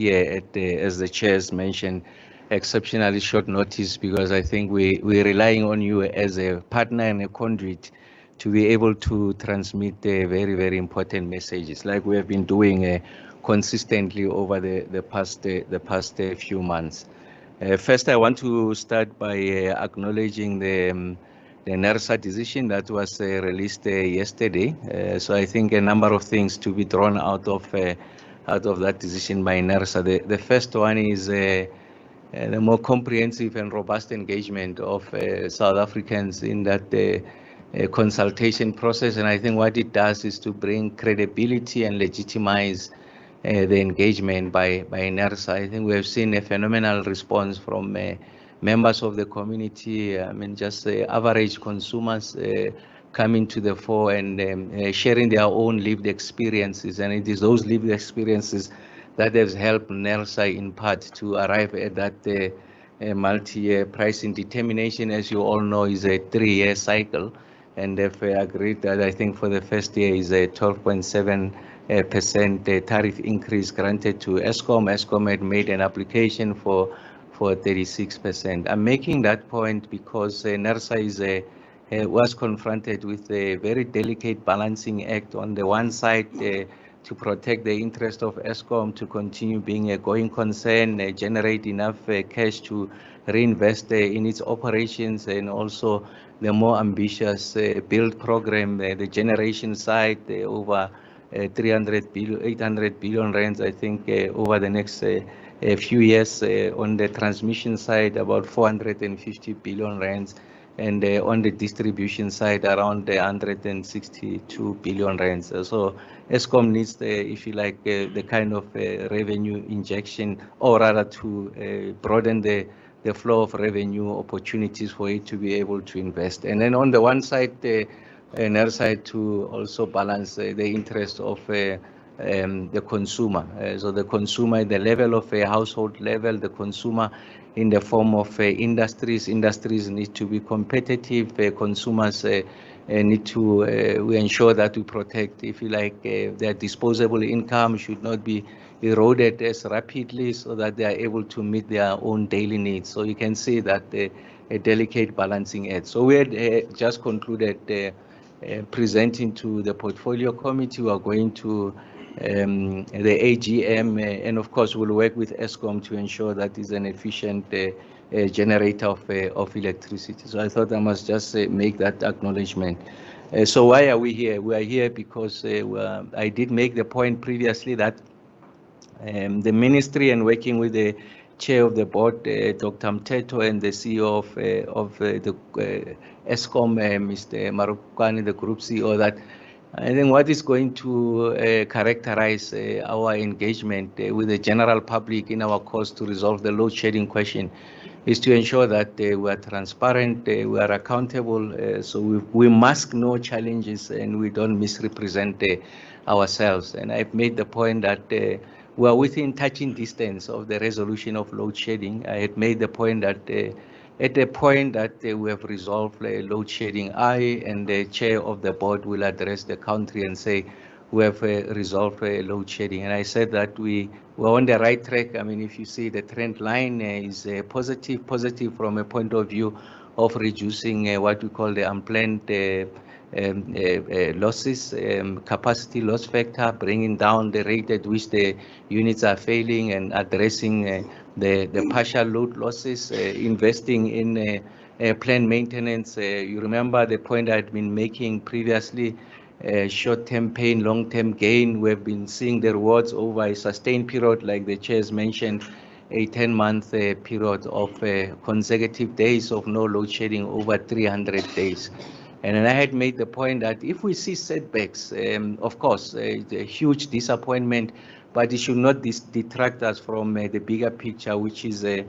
At as the chairs mentioned, exceptionally short notice because I think we're relying on you as a partner and a conduit to be able to transmit very, very important messages like we have been doing consistently over the past few months. First, I want to start by acknowledging the Nersa decision that was released yesterday. So I think a number of things to be drawn out of that decision by Nersa. The first one is the more comprehensive and robust engagement of South Africans in that consultation process. And I think what it does is to bring credibility and legitimize the engagement by Nersa. I think we have seen a phenomenal response from members of the community. I mean, just average consumers coming to the fore and sharing their own lived experiences. And it is those lived experiences that has helped Nersa in part to arrive at that multi-year pricing determination. As you all know, is a 3-year cycle, and they've agreed that I think for the first year is a 12.7% tariff increase granted to Eskom. Eskom had made an application for 36%. I'm making that point because Nersa was confronted with a very delicate balancing act. On the one side, to protect the interest of Eskom to continue being a going concern, generate enough cash to reinvest in its operations, and also the more ambitious build program, the generation side, over 300 billion, 800 billion rands, I think, over the next a few years. On the transmission side, about 450 billion rands, and on the distribution side, around 162 billion rands. So Eskom needs, if you like, the kind of revenue injection, or rather to broaden the flow of revenue opportunities for it to be able to invest. And then on the one side, another side to also balance the interest of the consumer. So the consumer, the level of a household level, the consumer in the form of industries. Industries need to be competitive. Consumers need to, we ensure that we protect, if you like, their disposable income should not be eroded as rapidly, so that they are able to meet their own daily needs. So you can see that a delicate balancing act. So we had just concluded presenting to the portfolio committee. We are going to the AGM, and of course we'll work with Eskom to ensure that is an efficient generator of electricity. So I thought I must just make that acknowledgement. So why are we here? We are here because I did make the point previously that the ministry, and working with the chair of the board, Dr. Mteto, and the CEO of the Eskom, Mr. Marukani, the group CEO, that I think what is going to characterize our engagement with the general public in our course to resolve the load shedding question is to ensure that we are transparent, we are accountable, so we mask no challenges and we don't misrepresent ourselves. And I've made the point that we are within touching distance of the resolution of load shedding. I had made the point that at the point that we have resolved load shedding, I and the chair of the board will address the country and say we have resolved load shedding. And I said that we're on the right track. I mean, if you see the trend line is positive from a point of view of reducing what we call the unplanned losses, capacity loss factor, bringing down the rate at which the units are failing, and addressing the partial load losses, investing in planned maintenance. You remember the point I'd been making previously, short-term pain, long-term gain. We've been seeing the rewards over a sustained period, like the chairs mentioned, a 10-month period of consecutive days of no load shedding over 300 days. And I had made the point that if we see setbacks, of course, it's a huge disappointment, but it should not detract us from the bigger picture, which is the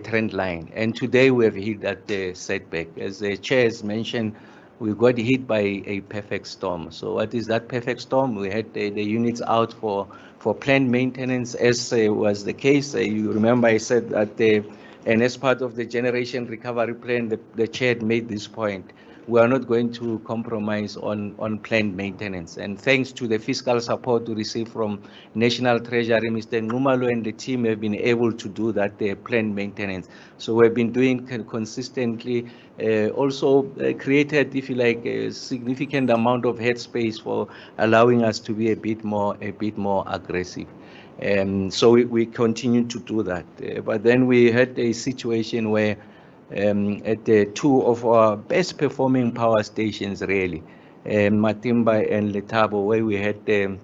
trend line. And today we have hit that setback. As the chairs mentioned, we got hit by a perfect storm. So what is that perfect storm? We had the units out for planned maintenance, as was the case. You remember I said that, and as part of the generation recovery plan, the chair made this point. we are not going to compromise on planned maintenance. And thanks to the fiscal support we received from National Treasury, Mr. Nxumalo and the team have been able to do that planned maintenance. So we've been doing consistently, also created, if you like, a significant amount of headspace for allowing us to be a bit more aggressive. So we continue to do that. But then we had a situation where at two of our best performing power stations, really, Matimba and Letabo, where we had a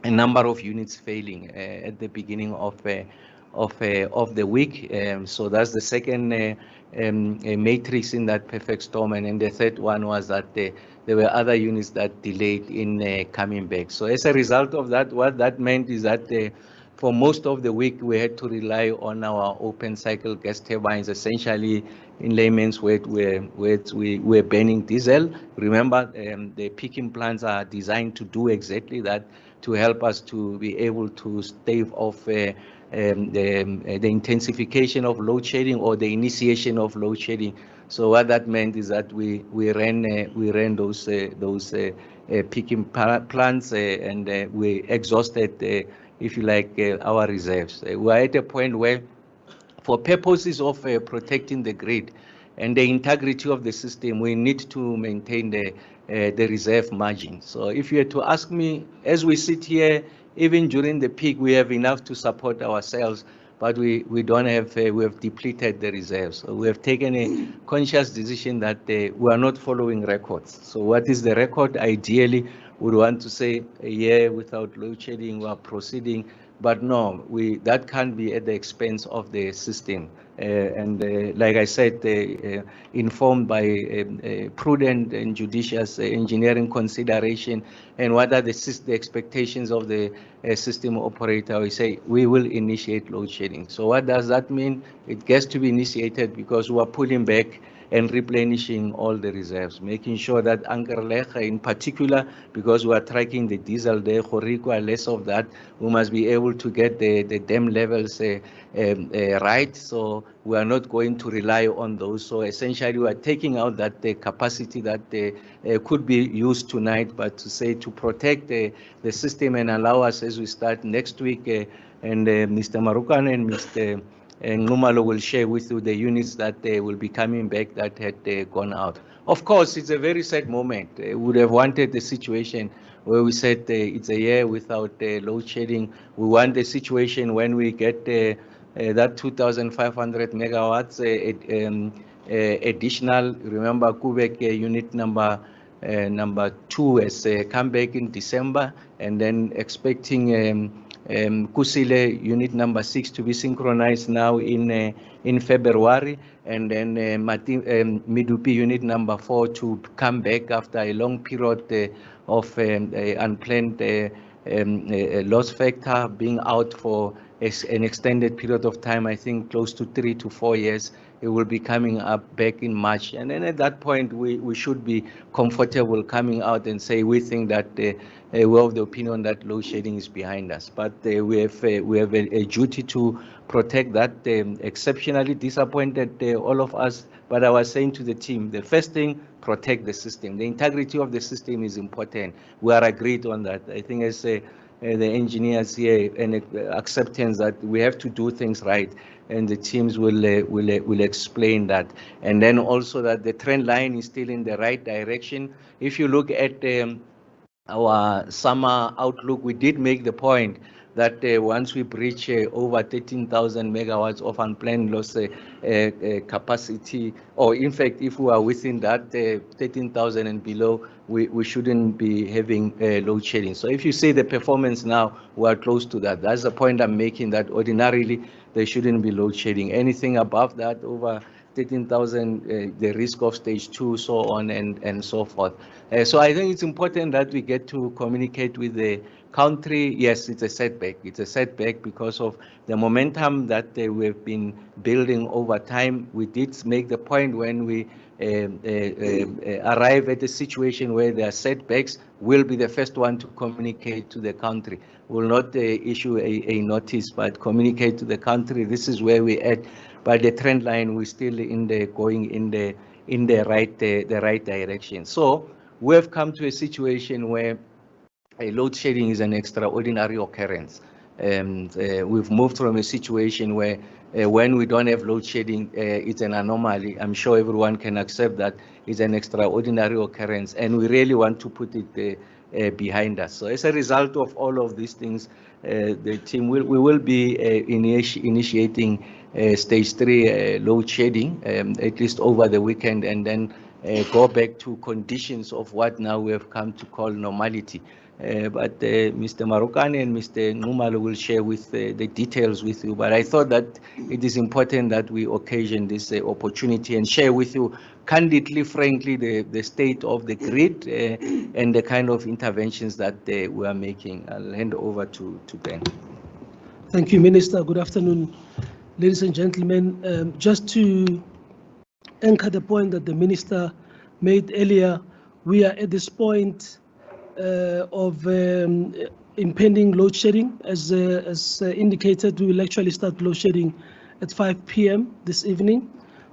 number of units failing at the beginning of the week. So that's the second matrix in that perfect storm. And then the third one was that there were other units that delayed in coming back. So as a result of that, what that meant is that for most of the week, we had to rely on our open cycle gas turbines, essentially in layman's words, we're burning diesel. Remember, the peaking plants are designed to do exactly that, to help us to be able to stave off the intensification of load shedding or the initiation of load shedding. So what that meant is that we ran those peaking plants and we exhausted, if you like, our reserves. We are at a point where, for purposes of protecting the grid and the integrity of the system, we need to maintain the reserve margin. So if you were to ask me, as we sit here, even during the peak, we have enough to support ourselves, but we don't have, we have depleted the reserves. So we have taken a conscious decision that we are not following records. So what is the record? Ideally, we would want to say a year without load shedding, we are proceeding, but no, that can't be at the expense of the system. Like I said, informed by prudent and judicious engineering consideration, and what are the expectations of the system operator, we say we will initiate load shedding. So what does that mean? It gets to be initiated because we are pulling back and replenishing all the reserves, making sure that Ankerlecha in particular, because we are tracking the diesel there, for require less of that, we must be able to get the dam levels right. So we are not going to rely on those. So essentially we are taking out that the capacity that could be used tonight, but to say to protect the system and allow us as we start next week, and Mr. Marukan and Mr. Nxumalo will share with you the units that will be coming back that had gone out. Of course, it's a very sad moment. We would have wanted the situation where we said it's a year without load shedding. We want the situation when we get that 2,500 megawatts additional. Remember, Kubek unit number 2 has come back in December, and then expecting Kusile unit number 6 to be synchronized now in February, and then Midupi unit number 4 to come back after a long period of unplanned loss factor, being out for an extended period of time, I think close to 3 to 4 years. It will be coming up back in March, and then at that point we should be comfortable coming out and say we think that we're of the opinion that load shedding is behind us. But we have a duty to protect that. Exceptionally disappointed, all of us, but I was saying to the team, the first thing, protect the system. The integrity of the system is important. We are agreed on that. I think as the engineers here, and acceptance that we have to do things right, and the teams will explain that. And then also that the trend line is still in the right direction. If you look at our summer outlook, we did make the point that once we breach over 13,000 megawatts of unplanned loss capacity, or in fact, if we are within that 13,000 and below, we shouldn't be having load shedding. So if you see the performance now, we are close to that. That's the point I'm making, that ordinarily there shouldn't be load shedding. Anything above that, over 13,000, the risk of stage 2, so on and so forth. So I think it's important that we get to communicate with the country. Yes, it's a setback. It's a setback because of the momentum that we've been building over time. We did make the point when we arrive at a situation where there are setbacks, we'll be the first one to communicate to the country. We'll not issue a notice, but communicate to the country, this is where we're at. But the trend line, we're still going in in the right direction. So we have come to a situation where load shedding is an extraordinary occurrence. And we've moved from a situation where when we don't have load shedding, it's an anomaly. I'm sure everyone can accept that it's an extraordinary occurrence, and we really want to put it behind us. So as a result of all of these things, the team we will be initiating stage 3 load shedding, at least over the weekend, and then go back to conditions of what now we have come to call normality. But Mr. Marokane and Mr. Numalo will share with the details with you. But I thought that it is important that we occasion this opportunity and share with you candidly, frankly, the state of the grid and the kind of interventions that we are making. I'll hand over to Ben. Thank you, Minister. Good afternoon, ladies and gentlemen. Just to anchor the point that the Minister made earlier, we are at this point of impending load shedding. As indicated, we will actually start load shedding at 5 p.m. this evening.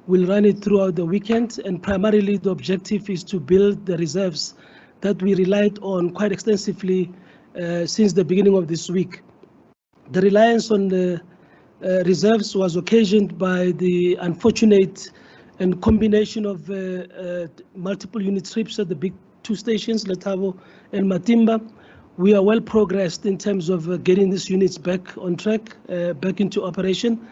We'll run it throughout the weekend, and primarily the objective is to build the reserves that we relied on quite extensively since the beginning of this week. The reliance on the reserves was occasioned by the unfortunate and combination of multiple unit trips at the big 2 stations, Letabo and Matimba. We are well progressed in terms of getting these units back on track, back into operation,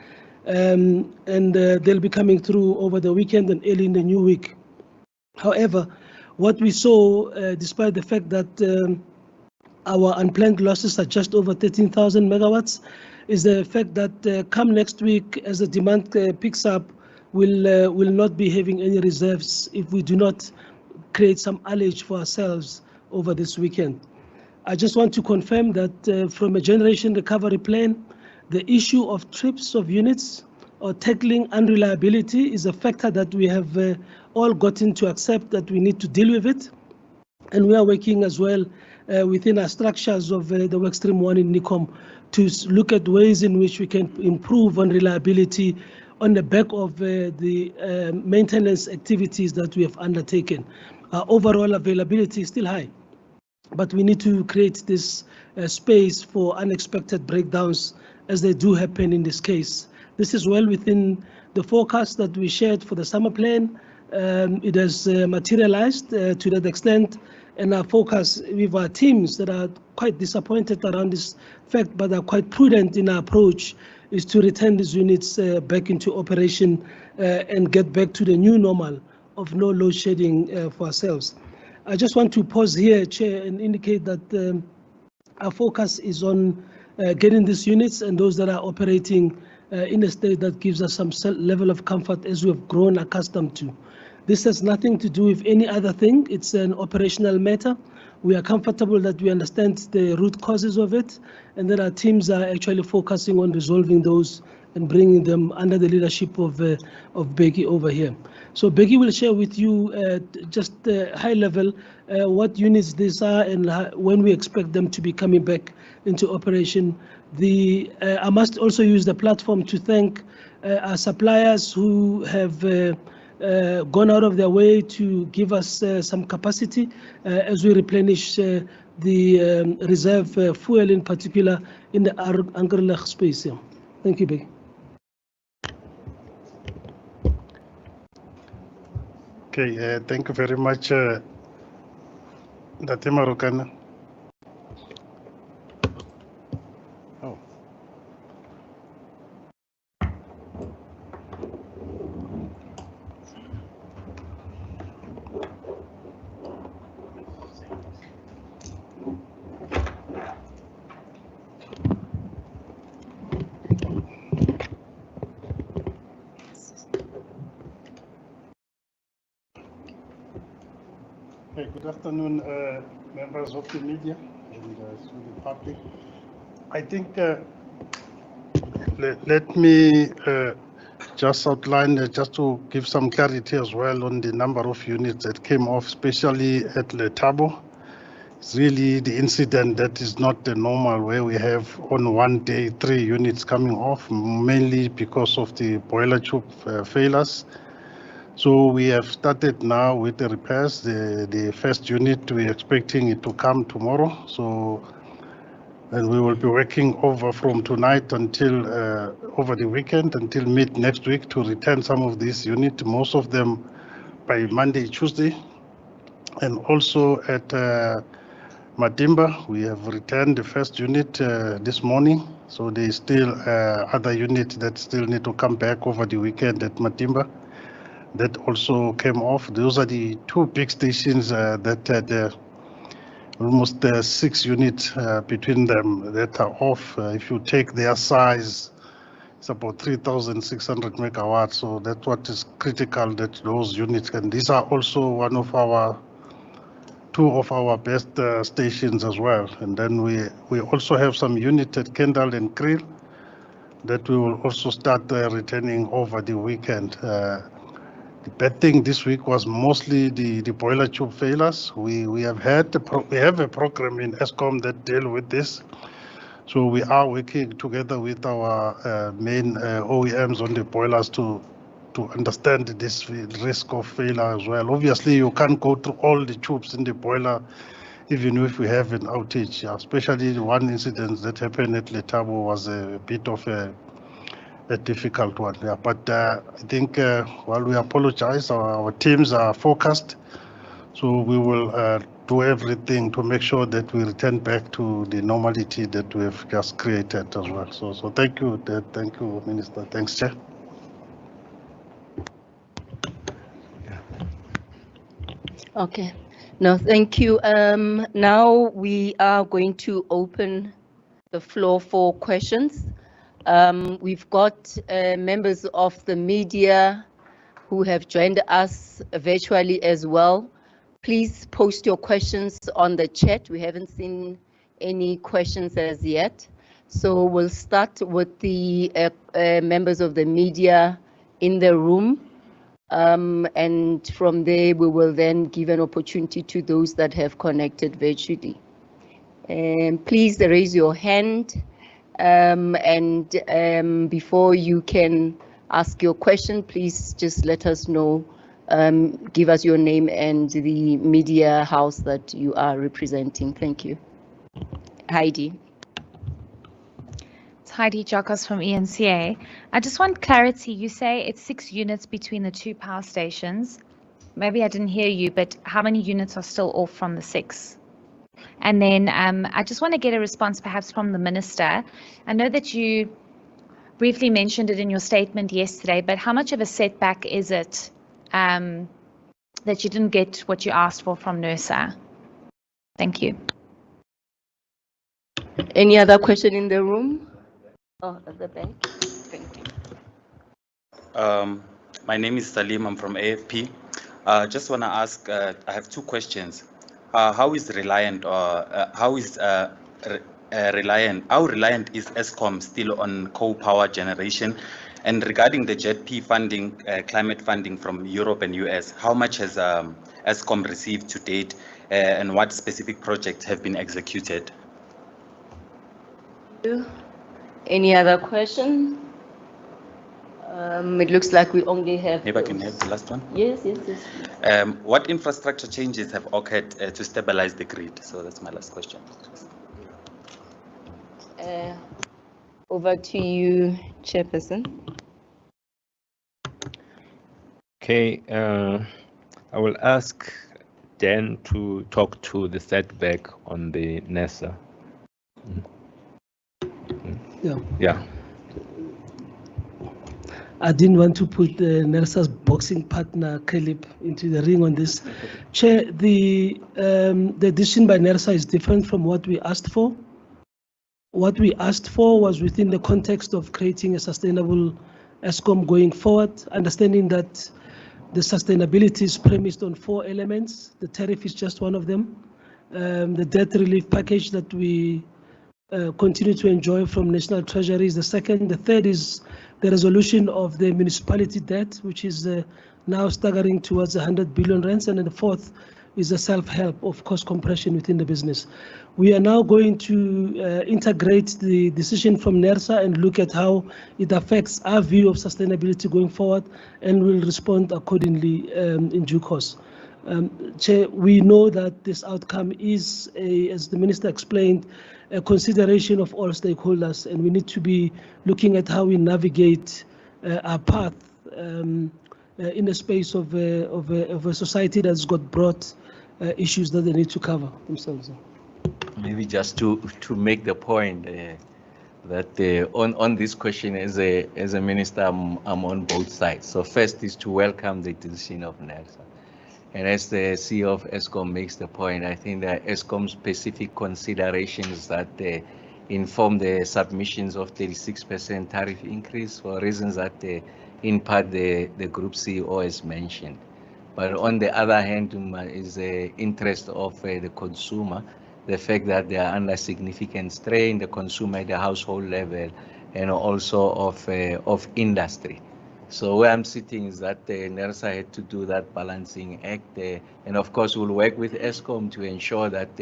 and they'll be coming through over the weekend and early in the new week. However, what we saw, despite the fact that our unplanned losses are just over 13,000 megawatts, is the fact that come next week, as the demand picks up, we'll not be having any reserves if we do not create some allege for ourselves over this weekend. I just want to confirm that from a generation recovery plan, the issue of trips of units or tackling unreliability is a factor that we have all gotten to accept that we need to deal with it. And we are working as well within our structures of the Workstream 1 in NICOM to look at ways in which we can improve on reliability on the back of the maintenance activities that we have undertaken. Overall availability is still high, but we need to create this space for unexpected breakdowns as they do happen in this case. This is well within the forecast that we shared for the summer plan. It has materialized to that extent, and our focus with our teams that are quite disappointed around this fact, but are quite prudent in our approach, is to return these units back into operation and get back to the new normal of no load shedding for ourselves. I just want to pause here, Chair, and indicate that our focus is on getting these units and those that are operating in a state that gives us some level of comfort as we have grown accustomed to. This has nothing to do with any other thing. It's an operational matter. We are comfortable that we understand the root causes of it, and that our teams are actually focusing on resolving those and bringing them under the leadership of Becky over here. So Becky will share with you just high level what units these are and when we expect them to be coming back into operation. I must also use the platform to thank our suppliers who have gone out of their way to give us some capacity as we replenish the reserve fuel, in particular in the Ankerleg space. Thank you, Becky. Okay, thank you very much, Date Marokane. Oh. Hey, good afternoon, members of the media and the public. I think let me just outline, just to give some clarity as well on the number of units that came off, especially at Letabo. It's really the incident that is not the normal, where we have on one day 3 units coming off, mainly because of the boiler tube failures. So we have started now with the repairs. The first unit, we're expecting it to come tomorrow. So, and we will be working over from tonight until over the weekend until mid next week to return some of these units, most of them by Monday, Tuesday. And also at Matimba, we have returned the first unit this morning. So there's still other units that still need to come back over the weekend at Matimba. That also came off. Those are the two big stations that had almost 6 units between them that are off. If you take their size, it's about 3,600 megawatts. So that's what is critical, that those units, and these are also two of our best stations as well. And then we also have some units at Kendall and Kriel that we will also start returning over the weekend. The bad thing this week was mostly the boiler tube failures. We have a program in Eskom that deal with this. So we are working together with our main OEMs on the boilers to understand this risk of failure as well. Obviously, you can't go through all the tubes in the boiler, even if we have an outage. Especially the one incident that happened at Letabo was a bit of a difficult one. Yeah, but I think while we apologize, our teams are focused, so we will do everything to make sure that we return back to the normality that we have just created as well. So thank you, Minister. Thanks, Chair. Okay. No, thank you. Now we are going to open the floor for questions. We've got members of the media who have joined us virtually as well. Please post your questions on the chat. We haven't seen any questions as yet. So we'll start with the members of the media in the room. And from there, we will then give an opportunity to those that have connected virtually. Please raise your hand. Before you can ask your question, please just let us know, give us your name and the media house that you are representing. Thank you. Heidi. It's Heidi Jokos from ENCA. I just want clarity. You say it's 6 units between the 2 power stations. Maybe I didn't hear you, but how many units are still off from the 6? And then I just want to get a response perhaps from the Minister. I know that you briefly mentioned it in your statement yesterday, but how much of a setback is it that you didn't get what you asked for from Nersa? Thank you. Any other question in the room? Oh, at the back. Thank you. My name is Salim. I'm from AFP. Just want to ask, I have 2 questions. How reliant is Eskom still on coal power generation? And regarding the JET-P funding, climate funding from Europe and US, how much has Eskom received to date, and what specific projects have been executed? Any other question? It looks like we only have. Maybe I can have the last one. Yes. What infrastructure changes have occurred to stabilize the grid? So that's my last question. Over to you, Chairperson. Okay, I will ask Dan to talk to the setback on the Nersa. Yeah. I didn't want to put Nersa's boxing partner, Caleb, into the ring on this. Chair, the decision by Nersa is different from what we asked for. What we asked for was within the context of creating a sustainable Eskom going forward, understanding that the sustainability is premised on 4 elements. The tariff is just one of them. The debt relief package that we continue to enjoy from National Treasury is the second. The third is the resolution of the municipality debt, which is now staggering towards 100 billion rands. And then the fourth, is a self-help of cost compression within the business. We are now going to integrate the decision from Nersa and look at how it affects our view of sustainability going forward, and will respond accordingly in due course. Chair, we know that this outcome is, as the Minister explained, a consideration of all stakeholders, and we need to be looking at how we navigate our path in the space of a society that's got broad issues that they need to cover themselves. Maybe just to make the point that on this question, as a minister, I'm on both sides. So first is to welcome the decision of Nersa. And as the CEO of Eskom makes the point, I think that Eskom specific considerations that inform the submissions of 36% tariff increase for reasons that in part the Group CEO has mentioned. But on the other hand, is the interest of the consumer, the fact that they are under significant strain, the consumer at the household level, and also of industry. So where I'm sitting is that Nersa had to do that balancing act, and of course we'll work with Eskom to ensure that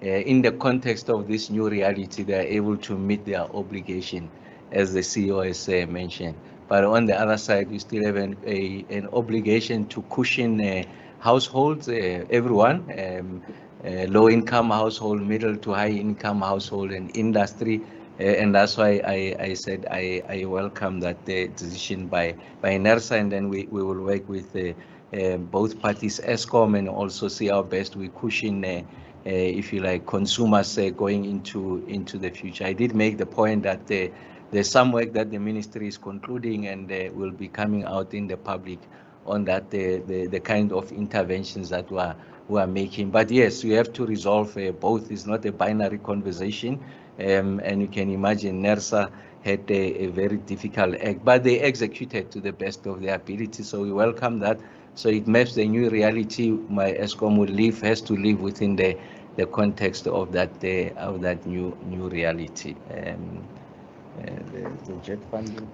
in the context of this new reality, they are able to meet their obligation, as the CEO has mentioned. But on the other side, we still have an obligation to cushion households, everyone, low-income household, middle to high-income household, and industry. And that's why I said I welcome that decision by Nersa, and then we will work with both parties, Eskom, and also see our best we cushion, if you like, consumers going into the future. I did make the point that there's some work that the ministry is concluding and will be coming out in the public on that, the kind of interventions that we are making. But yes, we have to resolve both. It's not a binary conversation. And you can imagine Nersa had a very difficult act, but they executed to the best of their ability. So we welcome that. So it maps the new reality. My Eskom has to live within the context of that new reality. The jet funding.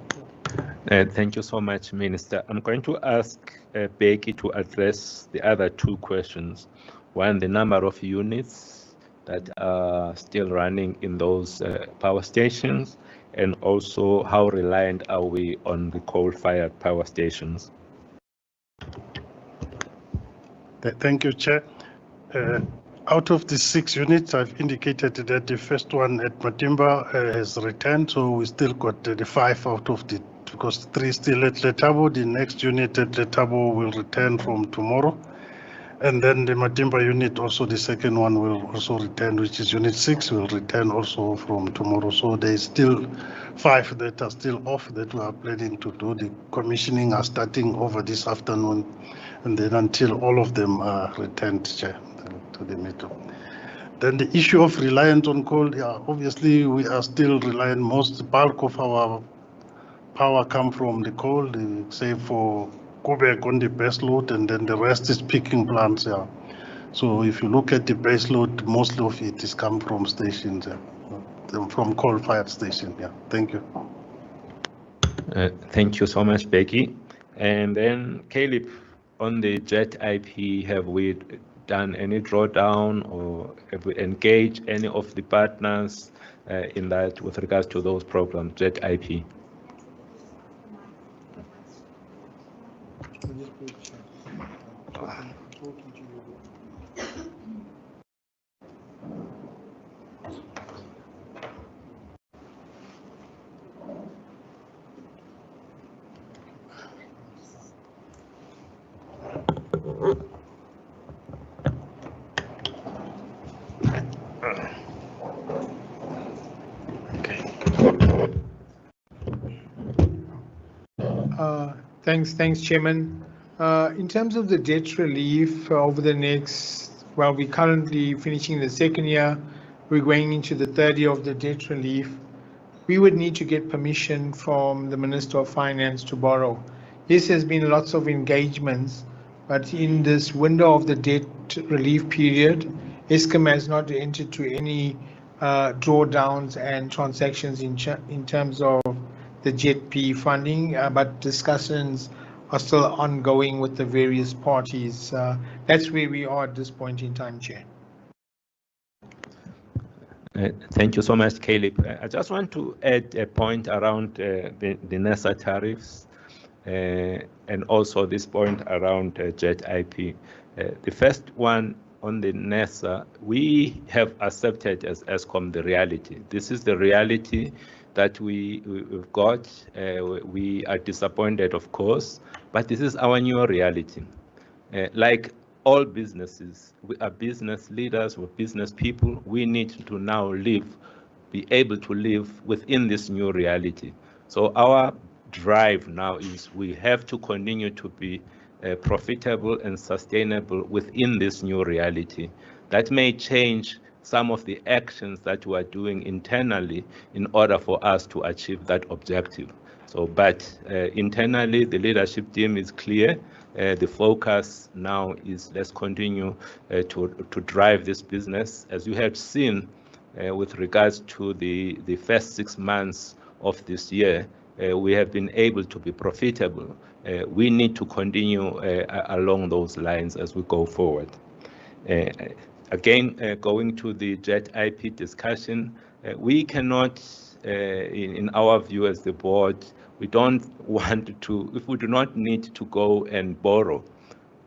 Thank you so much, Minister. I'm going to ask Becky to address the other two questions. One, the number of units that are still running in those power stations, and also how reliant are we on the coal-fired power stations? Thank you, Chair. Out of the 6 units, I've indicated that the first one at Matimba has returned, so we still got the 5 out of the, because 3 still at Letabo. The next unit at Letabo will return from tomorrow. And then the Matimba unit, also the second one will also return, which is unit 6, will return also from tomorrow. So there is still 5 that are still off that we are planning to do. The commissioning are starting over this afternoon, and then until all of them are returned, Chair, to the metro. Then the issue of reliance on coal, yeah, obviously we are still reliant. Most bulk of our power come from the coal, save for Quebec on the base load, and then the rest is peaking plants. Yeah. So if you look at the base load, most of it is come from stations, from coal-fired station. Yeah. Thank you. Thank you so much, Becky. And then Caleb, on the JET IP, have we done any drawdown, or have we engaged any of the partners in that with regards to those programs, JET IP? Thanks, Chairman. In terms of the debt relief over the next, well, we're currently finishing the second year, we're going into the third year of the debt relief. We would need to get permission from the Minister of Finance to borrow. Yes, there's been lots of engagements, but in this window of the debt relief period, Eskom has not entered to any drawdowns and transactions in terms of the JET funding, but discussions are still ongoing with the various parties. That's where we are at this point in time, Chair. Thank you so much, Caleb. I just want to add a point around the Nersa tariffs and also this point around Jet IP. The first one on the Nersa, we have accepted as Eskom the reality. This is the reality that we've got. We are disappointed, of course, but this is our new reality. Like all businesses, we are business leaders, we're business people. We need to now be able to live within this new reality. So our drive now is we have to continue to be profitable and sustainable within this new reality. That may change some of the actions that we are doing internally in order for us to achieve that objective. So, but internally, the leadership team is clear. The focus now is let's continue to drive this business. As you have seen with regards to the first 6 months of this year, we have been able to be profitable. We need to continue along those lines as we go forward. Again, going to the Jet IP discussion, we cannot, in our view as the board, we don't want to, if we do not need to go and borrow,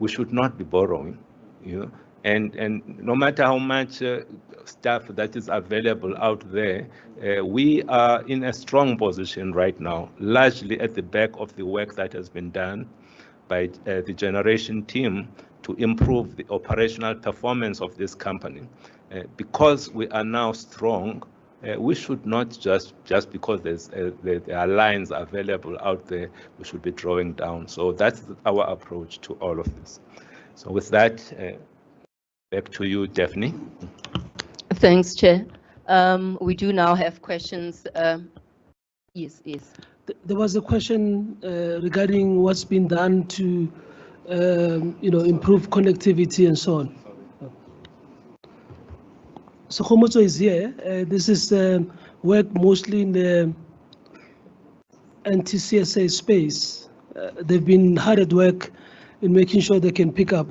we should not be borrowing, you know. And no matter how much stuff that is available out there, we are in a strong position right now, largely at the back of the work that has been done by the generation team to improve the operational performance of this company. Because we are now strong, we should not just because there are lines available out there, we should be drawing down. So that's our approach to all of this. So with that, back to you, Daphne. Thanks, Chair. We do now have questions. Yes. There was a question regarding what's been done to, improve connectivity and so on. So Khomotso is here. This is work mostly in the anti-CSA space. They've been hard at work in making sure they can pick up.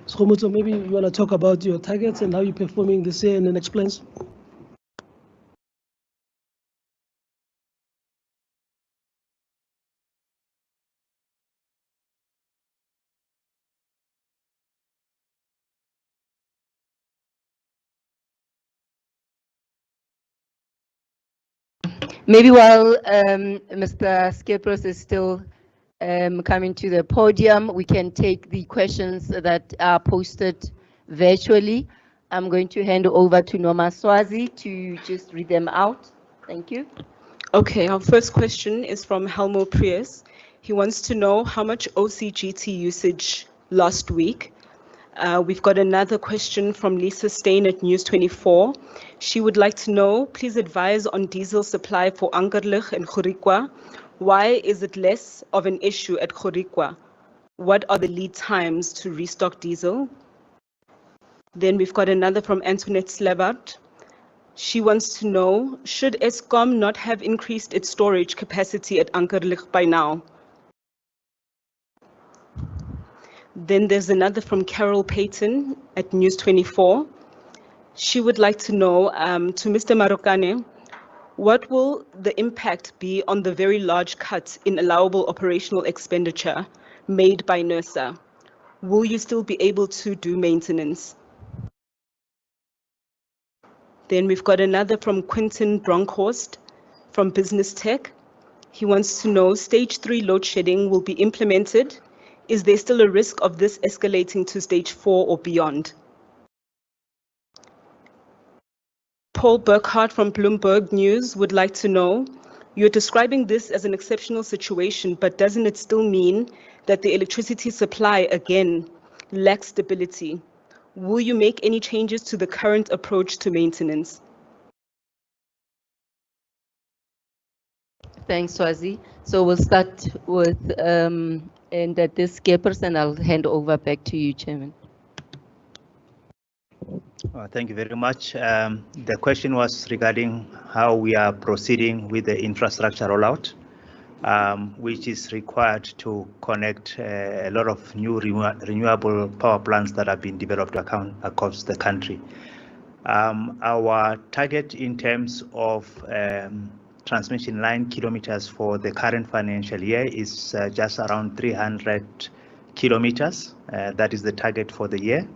So Khomotso, maybe you want to talk about your targets and how you're performing this year in the next plans? Maybe while Mr. Skeppros is still coming to the podium, we can take the questions that are posted virtually. I'm going to hand over to Noma Swazi to just read them out. Thank you. Okay, our first question is from Helmo Prius. He wants to know how much OCGT usage last week. We've got another question from Lisa Stein at News 24. She would like to know, please advise on diesel supply for Ankerlig and Khorikwa. Why is it less of an issue at Khorikwa? What are the lead times to restock diesel? Then we've got another from Antoinette Slabart. She wants to know, should Eskom not have increased its storage capacity at Ankerlig by now? Then there's another from Carol Payton at News 24. She would like to know, to Mr. Marokane, what will the impact be on the very large cut in allowable operational expenditure made by Nersa? Will you still be able to do maintenance? Then we've got another from Quinton Bronkhorst from Business Tech. He wants to know, stage 3 load shedding will be implemented. Is there still a risk of this escalating to stage 4 or beyond? Paul Burkhardt from Bloomberg News would like to know, you're describing this as an exceptional situation, but doesn't it still mean that the electricity supply again lacks stability? Will you make any changes to the current approach to maintenance? Thanks, Swazi. So we'll start with and at this person, I'll hand over back to you, Chairman. Thank you very much. The question was regarding how we are proceeding with the infrastructure rollout. which is required to connect a lot of new renewable power plants that have been developed across the country. Our target in terms of transmission line kilometers for the current financial year is just around 300 kilometers. That is the target for the year.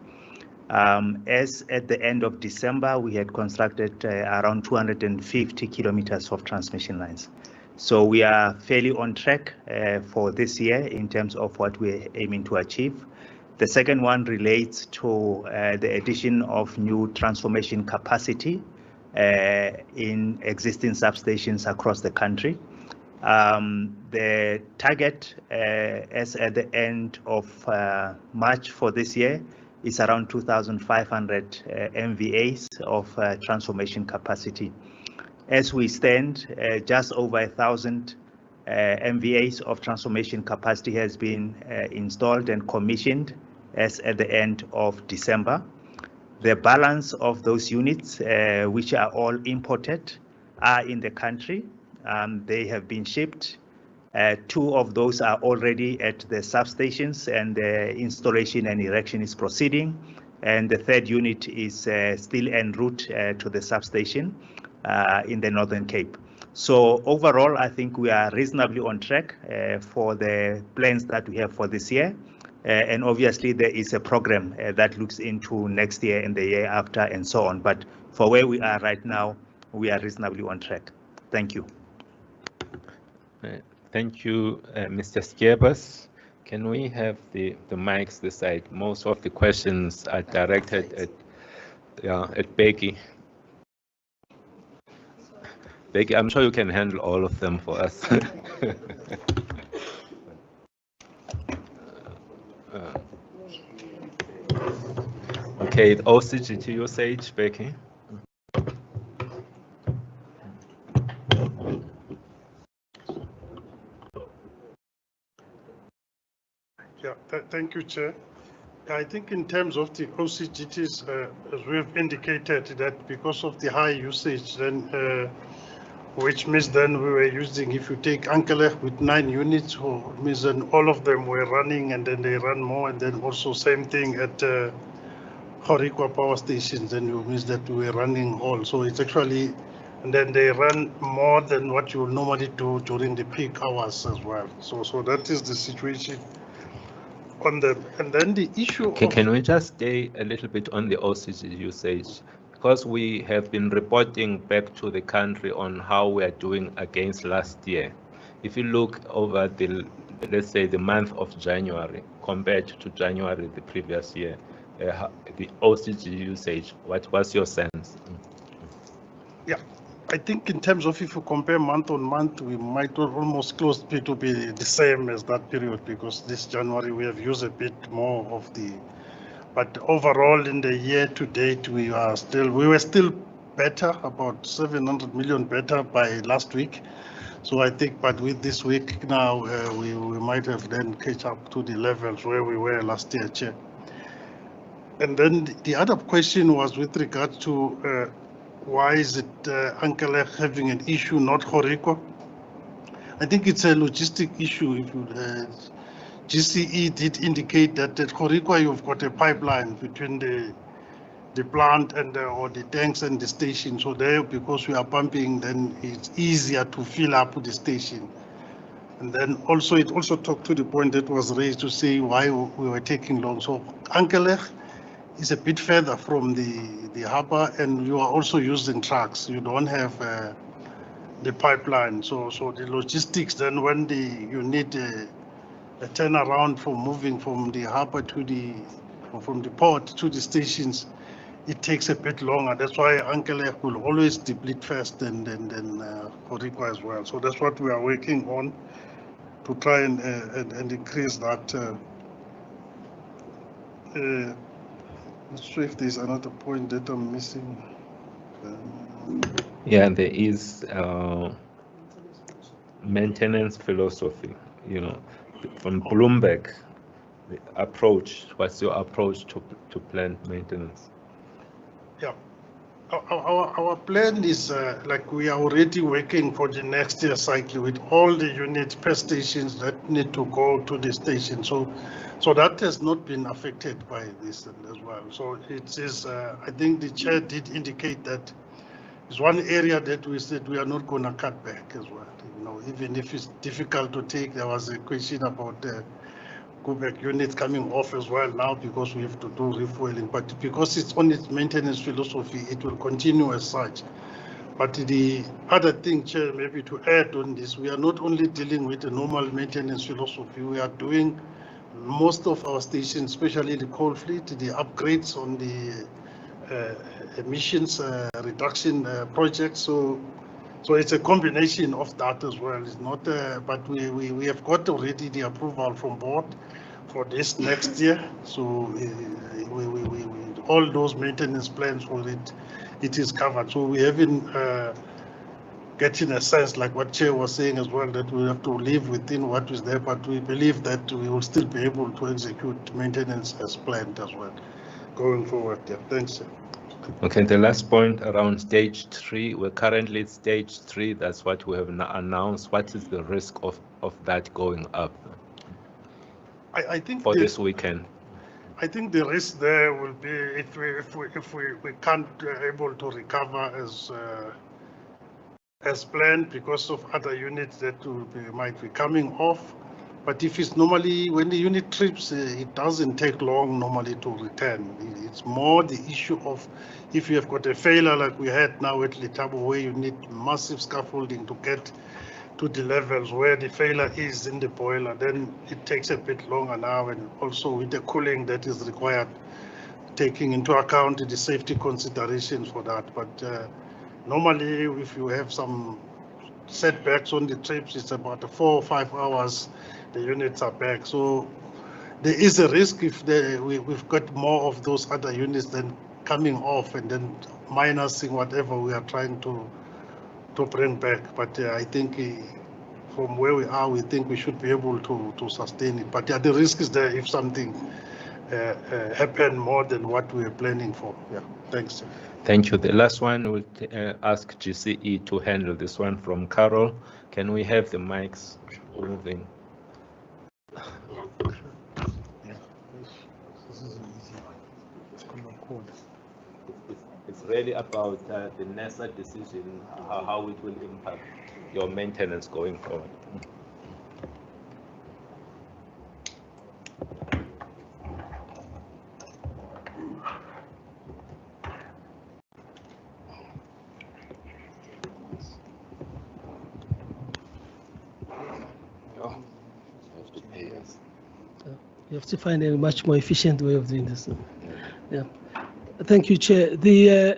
As at the end of December, we had constructed around 250 kilometers of transmission lines. So we are fairly on track for this year in terms of what we're aiming to achieve. The second one relates to the addition of new transformation capacity in existing substations across the country. The target as at the end of March for this year is around 2,500 MVAs of transformation capacity. As we stand, just over 1,000 MVAs of transformation capacity has been installed and commissioned as at the end of December. The balance of those units, which are all imported, are in the country. They have been shipped. 2 of those are already at the substations, and the installation and erection is proceeding. And the third unit is still en route to the substation in the Northern Cape. So overall, I think we are reasonably on track for the plans that we have for this year. And obviously, there is a program that looks into next year and the year after and so on. But for where we are right now, we are reasonably on track. Thank you. Thank you, Mr. Skiebas. Can we have the mics this side? Most of the questions are directed at Becky. Becky, I'm sure you can handle all of them for us. Okay, OCGT usage, Becky. Yeah, thank you, Chair. I think in terms of the OCGTs, as we have indicated, that because of the high usage, then which means then we were using, if you take Ankerleg with 9 units, it means then all of them were running, and then they run more, and then also same thing at Horikwa power stations, then it means that we were running all. So it's actually, and then they run more than what you will normally do during the peak hours as well. So that is the situation on them. And then the issue Can we just stay a little bit on the OCG usage? Because we have been reporting back to the country on how we are doing against last year. If you look over the, let's say, the month of January compared to January the previous year, the OCG usage, what was your sense? Yeah, I think in terms of if you compare month on month, we might almost close to be the same as that period, because this January we have used a bit more of the. But overall, in the year to date, we were still better, about 700 million better by last week. So I think, but with this week now, we might have then catch up to the levels where we were last year, Chair. And then the other question was with regard to why is it Ankerleg having an issue, not Horikwa? I think it's a logistic issue. If you GCE did indicate that at Horikwa you've got a pipeline between the plant and or the tanks and the station. So there, because we are pumping, then it's easier to fill up the station. And then also it also talked to the point that was raised to say why we were taking long. So Ankerleg is a bit further from the harbor, and you are also using trucks. You don't have the pipeline. So the logistics, then when you need a turnaround for moving from the harbor to from the port to the stations, it takes a bit longer. That's why Ankerleg will always deplete first than Horikwa as well. So that's what we are working on to try and increase that. Not sure if there's another point that I'm missing. Yeah, there is maintenance philosophy, from Bloomberg, the approach. What's your approach to plant maintenance? Yeah, Our plan is like we are already working for the next year cycle with all the units per stations that need to go to the station. So that has not been affected by this as well. So it is, I think the chair did indicate that it's one area that we said we are not going to cut back as well. You know, even if it's difficult to take, there was a question about go back units coming off as well now because we have to do refueling, but because it's on its maintenance philosophy, it will continue as such. But the other thing, Chair, maybe to add on this, we are not only dealing with the normal maintenance philosophy, we are doing most of our stations, especially the coal fleet, the upgrades on the emissions reduction projects. So it's a combination of that as well. It's not, but we have got already the approval from board for this next year. So all those maintenance plans for it is covered. So we haven't getting a sense like what Chair was saying as well, that we have to live within what is there, but we believe that we will still be able to execute maintenance as planned as well going forward. Yeah, thanks. Okay, the last point around stage 3, we're currently at stage 3, that's what we have announced. What is the risk of that going up? I think for this weekend? I think the risk there will be if we can't able to recover as planned because of other units that might be coming off. But if it's normally, when the unit trips, it doesn't take long normally to return. It's more the issue of if you have got a failure like we had now at Letabo, where you need massive scaffolding to get to the levels where the failure is in the boiler, then it takes a bit longer now, and also with the cooling that is required, taking into account the safety considerations for that. But normally, if you have some setbacks on the trips, it's about 4 or 5 hours, the units are back. So there is a risk if we've got more of those other units then coming off and then minusing whatever we are trying to bring back. But I think from where we are, we think we should be able to sustain it. But yeah, the risk is there if something happen more than what we are planning for. Yeah, thanks. Thank you. The last one, we'll ask GCE to handle this one from Carol. Can we have the mics moving? It's really about the Nersa decision, how it will impact your maintenance going forward. You have to find a much more efficient way of doing this. Yeah. Thank you, Chair.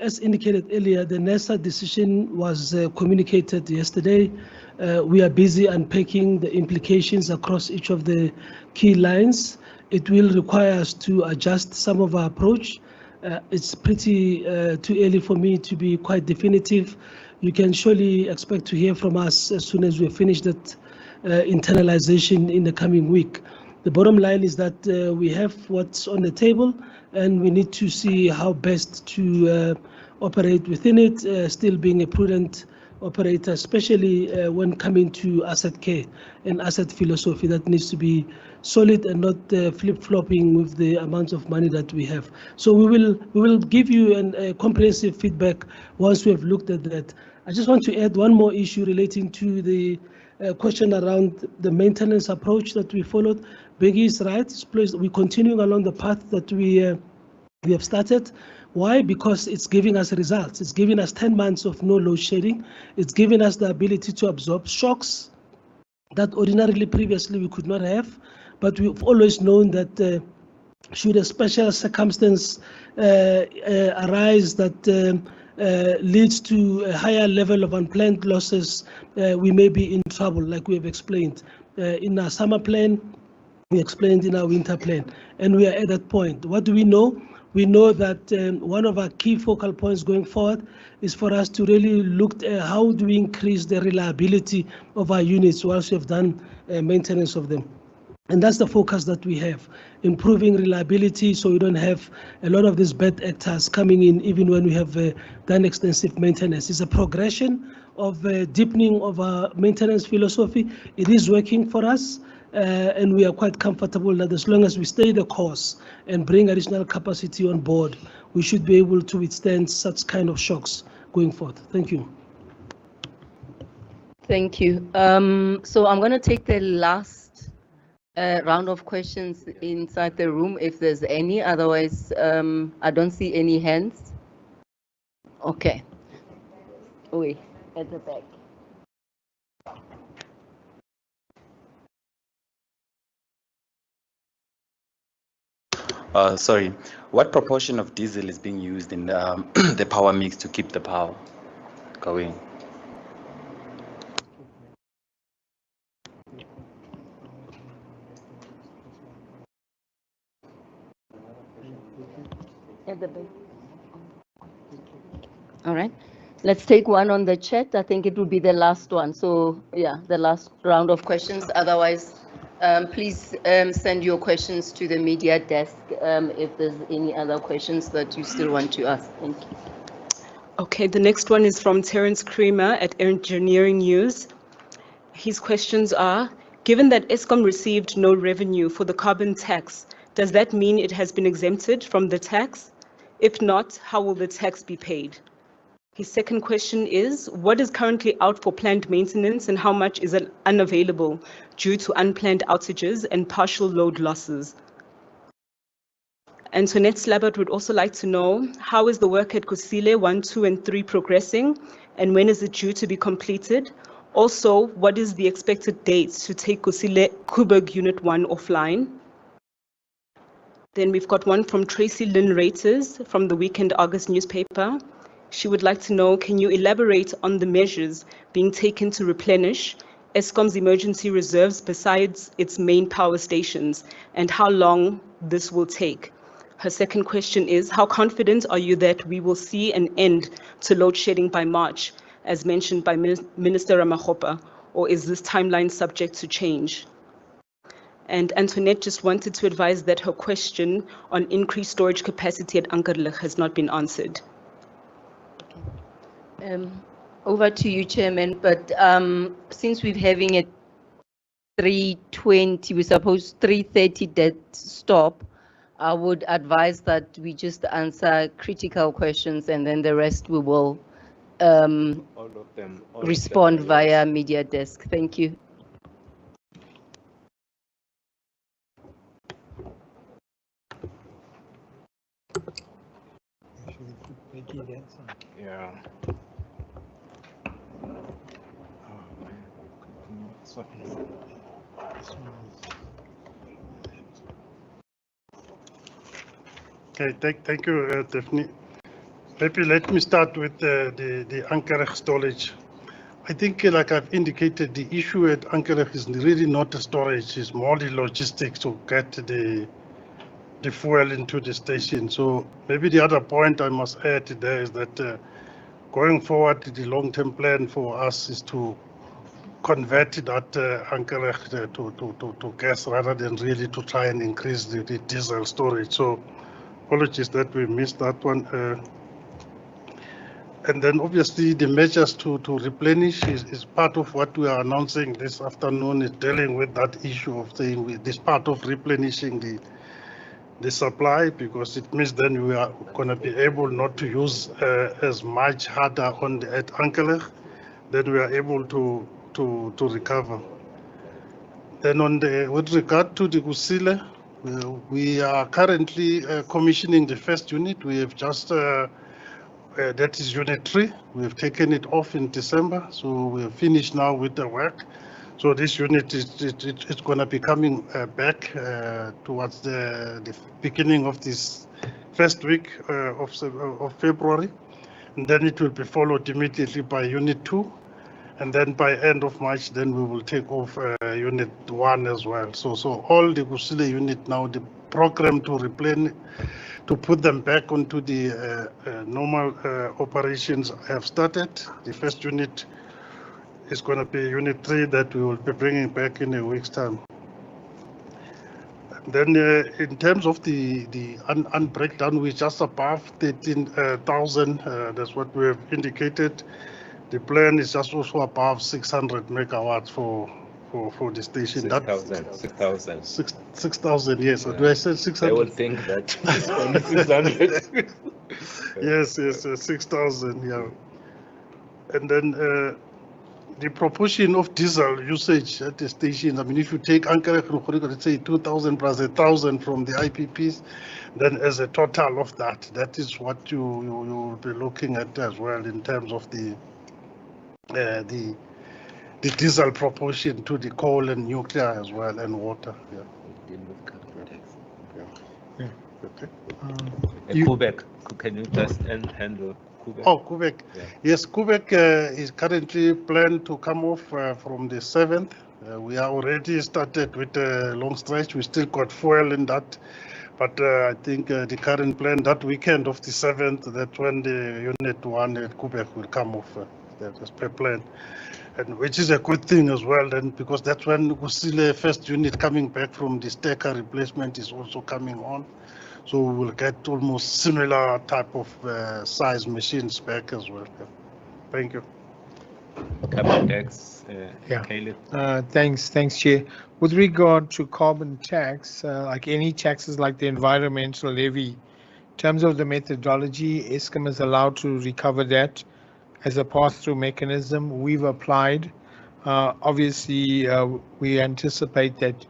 As indicated earlier, the Nersa decision was communicated yesterday. We are busy unpacking the implications across each of the key lines. It will require us to adjust some of our approach. It's pretty too early for me to be quite definitive. You can surely expect to hear from us as soon as we finish that internalization in the coming week. The bottom line is that we have what's on the table, and we need to see how best to operate within it, still being a prudent operator, especially when coming to asset care and asset philosophy that needs to be solid and not flip-flopping with the amount of money that we have. So we will give you a comprehensive feedback once we have looked at that. I just want to add one more issue relating to the question around the maintenance approach that we followed. Biggie is right. We're continuing along the path that we have started. Why? Because it's giving us results. It's giving us 10 months of no load shedding. It's giving us the ability to absorb shocks that ordinarily previously we could not have. But we've always known that should a special circumstance arise that leads to a higher level of unplanned losses, we may be in trouble, like we have explained. In our summer plan, we explained in our winter plan, and we are at that point. What do we know? We know that one of our key focal points going forward is for us to really look at how do we increase the reliability of our units once we have done maintenance of them. And that's the focus that we have, improving reliability so we don't have a lot of these bad actors coming in even when we have done extensive maintenance. It's a progression of deepening of our maintenance philosophy. It is working for us, and we are quite comfortable that as long as we stay the course and bring additional capacity on board, we should be able to withstand such kind of shocks going forward. Thank you. Thank you. So I'm going to take the last round of questions inside the room, if there's any. Otherwise, I don't see any hands. Okay. Wait, at the back. Sorry, what proportion of diesel is being used in the power mix to keep the power going? At the back. All right. Let's take one on the chat. I think it will be the last one. So yeah, the last round of questions. Otherwise, please send your questions to the media desk if there's any other questions that you still want to ask. Thank you. Okay, the next one is from Terence Creamer at Engineering News. His questions are, given that Eskom received no revenue for the carbon tax, does that mean it has been exempted from the tax? If not, how will the tax be paid? His second question is, what is currently out for planned maintenance and how much is unavailable due to unplanned outages and partial load losses? Antoinette Slabbert would also like to know, how is the work at Kusile 1, 2, and 3 progressing, and when is it due to be completed? Also, what is the expected date to take Kusile Kuberg Unit 1 offline? Then we've got one from Tracy Lynn Reiters from the Weekend August newspaper. She would like to know, can you elaborate on the measures being taken to replenish Eskom's emergency reserves besides its main power stations, and how long this will take? Her second question is, how confident are you that we will see an end to load shedding by March, as mentioned by Minister Ramaphosa, or is this timeline subject to change? And Antoinette just wanted to advise that her question on increased storage capacity at Ankerlig has not been answered. Over to you, Chairman, but since we're having a 3:20, we suppose 3:30 dead stop, I would advise that we just answer critical questions and then the rest we will respond via media desk. Thank you. Yeah. Okay, thank you, Daphne. Maybe let me start with the Ankerlig storage. I think, like I've indicated, the issue at Ankerlig is really not the storage, it's more the logistics to get the fuel into the station. So maybe the other point I must add there is that going forward, the long-term plan for us is to convert that Ankerlig to gas rather than really to try and increase the diesel storage. So apologies that we missed that one. And then obviously the measures to replenish is part of what we are announcing this afternoon, is dealing with that issue of saying with this part of replenishing the supply, because it means then we are going to be able not to use as much harder on at Ankerlig, then we are able to recover. Then with regard to the Kusile, we are currently commissioning the first unit. We have just that is unit 3. We have taken it off in December, so we are finished now with the work. So this unit is going to be coming back towards the beginning of this first week of February, and then it will be followed immediately by unit 2, and then by end of March, then we will take off unit 1 as well. So all the Kusile unit now, the program to replenish, to put them back onto the normal operations have started. The first unit is going to be unit 3 that we will be bringing back in a week's time. Then in terms of the breakdown, we're just above 13,000. That's what we have indicated. The plan is just also above 600 megawatts for the station. 6,000. 6,000, yes. Yeah. Do I say 600? They will think that it's only 600. Yes, 6,000, yeah. And then the proportion of diesel usage at the station, I mean, if you take let's say 2,000 plus 1,000 from the IPPs, then as a total of that is what you'll be looking at as well in terms of the diesel proportion to the coal and nuclear as well, and water. Yeah. Okay. Quebec, can you just handle Quebec? Oh, Quebec. Yeah. Yes, Quebec is currently planned to come off from the 7th. We are already started with a long stretch. We still got fuel in that. But I think the current plan, that weekend of the 7th, that's when the Unit 1 at Quebec will come off. That's per plan. And which is a good thing as well, then, because that's when Kusile first unit coming back from the stacker replacement is also coming on. So we will get almost similar type of size machines back as well. Yeah. Thank you. Carbon tax, Yeah. Caleb. Thanks, Chair. With regard to carbon tax, like any taxes like the environmental levy, in terms of the methodology, Eskom is allowed to recover that as a pass-through mechanism. We've applied. Obviously, we anticipate that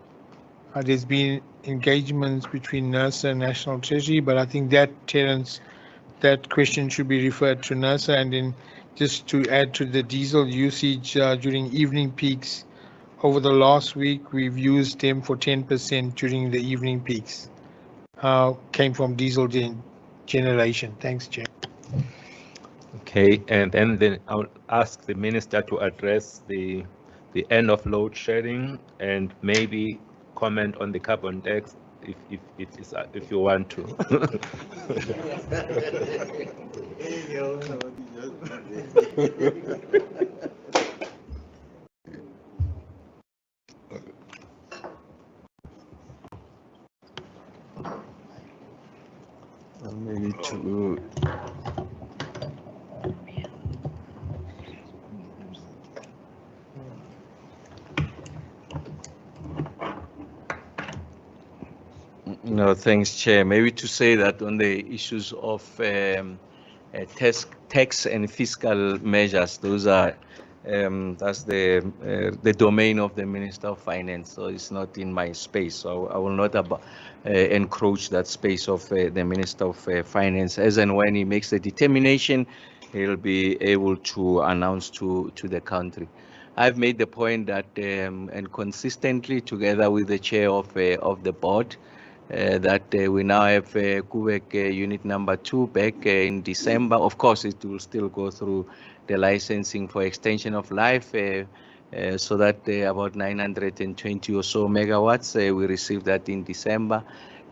there's been engagements between Nersa and National Treasury, but I think that, Terence, that question should be referred to Nersa. And then just to add to the diesel usage during evening peaks, over the last week, we've used them for 10% during the evening peaks. Came from diesel generation. Thanks, Chair. Okay, and then I'll ask the minister to address the end of load shedding and maybe comment on the carbon tax if you want to. Maybe to no, thanks, Chair. Maybe to say that on the issues of tax and fiscal measures, those are that's the domain of the Minister of Finance, so it's not in my space. So I will not encroach that space of the Minister of Finance. As and when he makes the determination, he'll be able to announce to the country. I've made the point that and consistently, together with the chair of the board, that we now have Quebec unit number 2 back in December. Of course, it will still go through the licensing for extension of life, so that about 920 or so megawatts, we received that in December.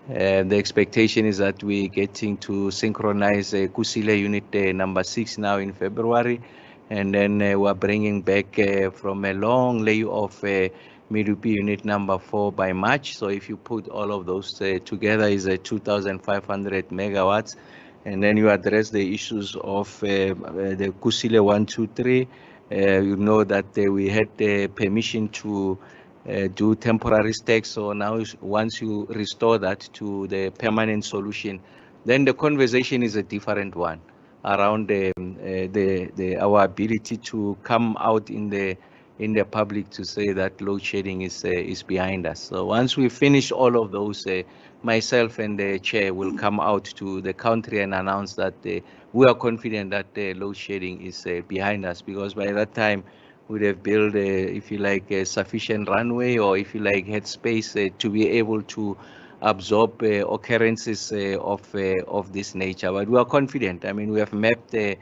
The expectation is that we're getting to synchronize Kusile unit number 6 now in February, and then we're bringing back from a long layoff Medupi unit number 4 by March. So if you put all of those together, is 2,500 megawatts. And then you address the issues of the Kusile 1, 2, 3. You know that we had the permission to do temporary stacks. So now once you restore that to the permanent solution, then the conversation is a different one around our ability to come out in the public to say that load shedding is behind us. So once we finish all of those, myself and the chair will come out to the country and announce that we are confident that the load shedding is behind us, because by that time we'd have built, if you like, a sufficient runway, or if you like, headspace to be able to absorb occurrences of this nature. But we are confident. I mean, we have mapped we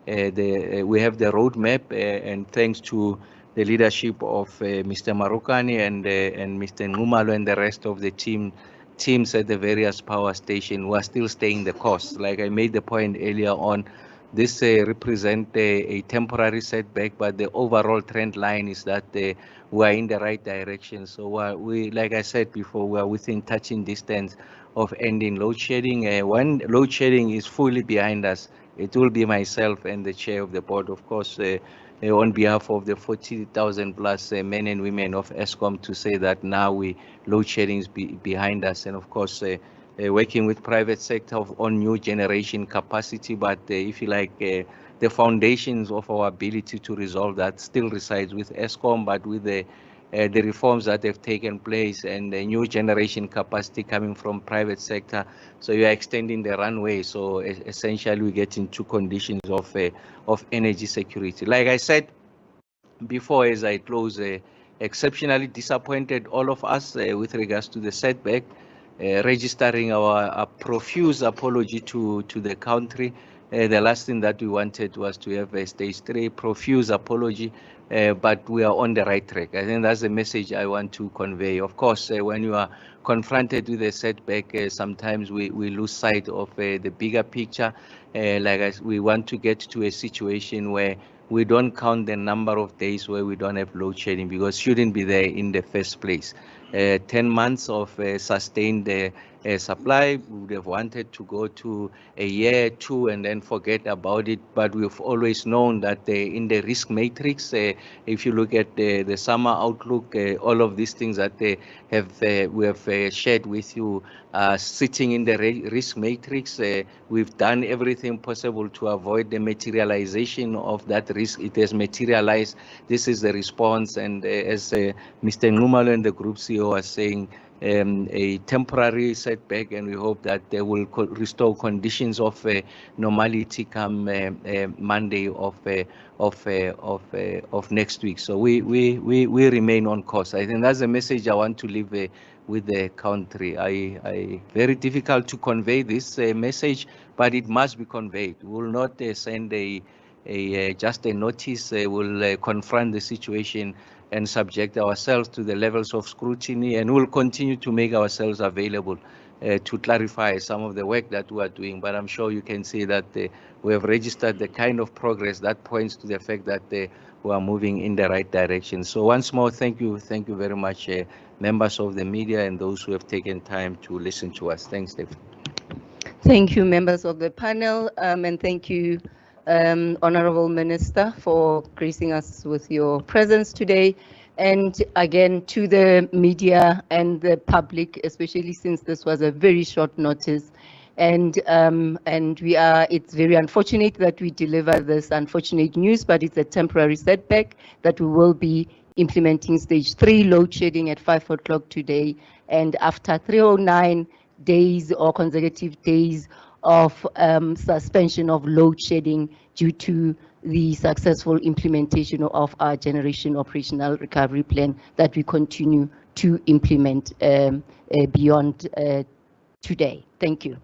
have the roadmap, and thanks to the leadership of Mr. Marokani and Mr. Ngumalo and the rest of the teams at the various power stations, who are still staying the course. Like I made the point earlier on, this represent a temporary setback, but the overall trend line is that we are in the right direction. So we, like I said before, we are within touching distance of ending load shedding. When load shedding is fully behind us, it will be myself and the chair of the board, of course, on behalf of the 40,000 plus men and women of Eskom, to say that now load shedding is behind us, and of course working with private sector on new generation capacity. But if you like, the foundations of our ability to resolve that still resides with Eskom, but with the reforms that have taken place and the new generation capacity coming from private sector, so you are extending the runway. So essentially we get into conditions of energy security. Like I said before, as I close, exceptionally disappointed, all of us, with regards to the setback, registering our profuse apology to the country. The last thing that we wanted was to have a stage 3 profuse apology, but we are on the right track. I think that's the message I want to convey. Of course, when you are confronted with a setback, sometimes we lose sight of the bigger picture. We want to get to a situation where we don't count the number of days where we don't have load shedding, because it shouldn't be there in the first place. 10 months of sustained supply, we would have wanted to go to a year, 2, and then forget about it. But we've always known that in the risk matrix, if you look at the summer outlook, all of these things that we have shared with you sitting in the risk matrix. We've done everything possible to avoid the materialization of that risk. It has materialized. This is the response, and as Mr. Nxumalo and the Group CEO are saying, a temporary setback, and we hope that they will restore conditions of normality come Monday of next week. So we remain on course. I think that's the message I want to leave with the country. Very difficult to convey this message, but it must be conveyed. We will not send just a notice. We'll confront the situation and subject ourselves to the levels of scrutiny, and we'll continue to make ourselves available to clarify some of the work that we are doing. But I'm sure you can see that we have registered the kind of progress that points to the fact that we are moving in the right direction. So once more, thank you very much, members of the media and those who have taken time to listen to us. Thanks, David. Thank you, members of the panel, and thank you, Honorable Minister, for gracing us with your presence today. And again, to the media and the public, especially since this was a very short notice. And it's very unfortunate that we deliver this unfortunate news, but it's a temporary setback that we will be implementing stage 3 load shedding at 5 o'clock today. And after 309 days or consecutive days of suspension of load shedding due to the successful implementation of our generation operational recovery plan that we continue to implement beyond today. Thank you.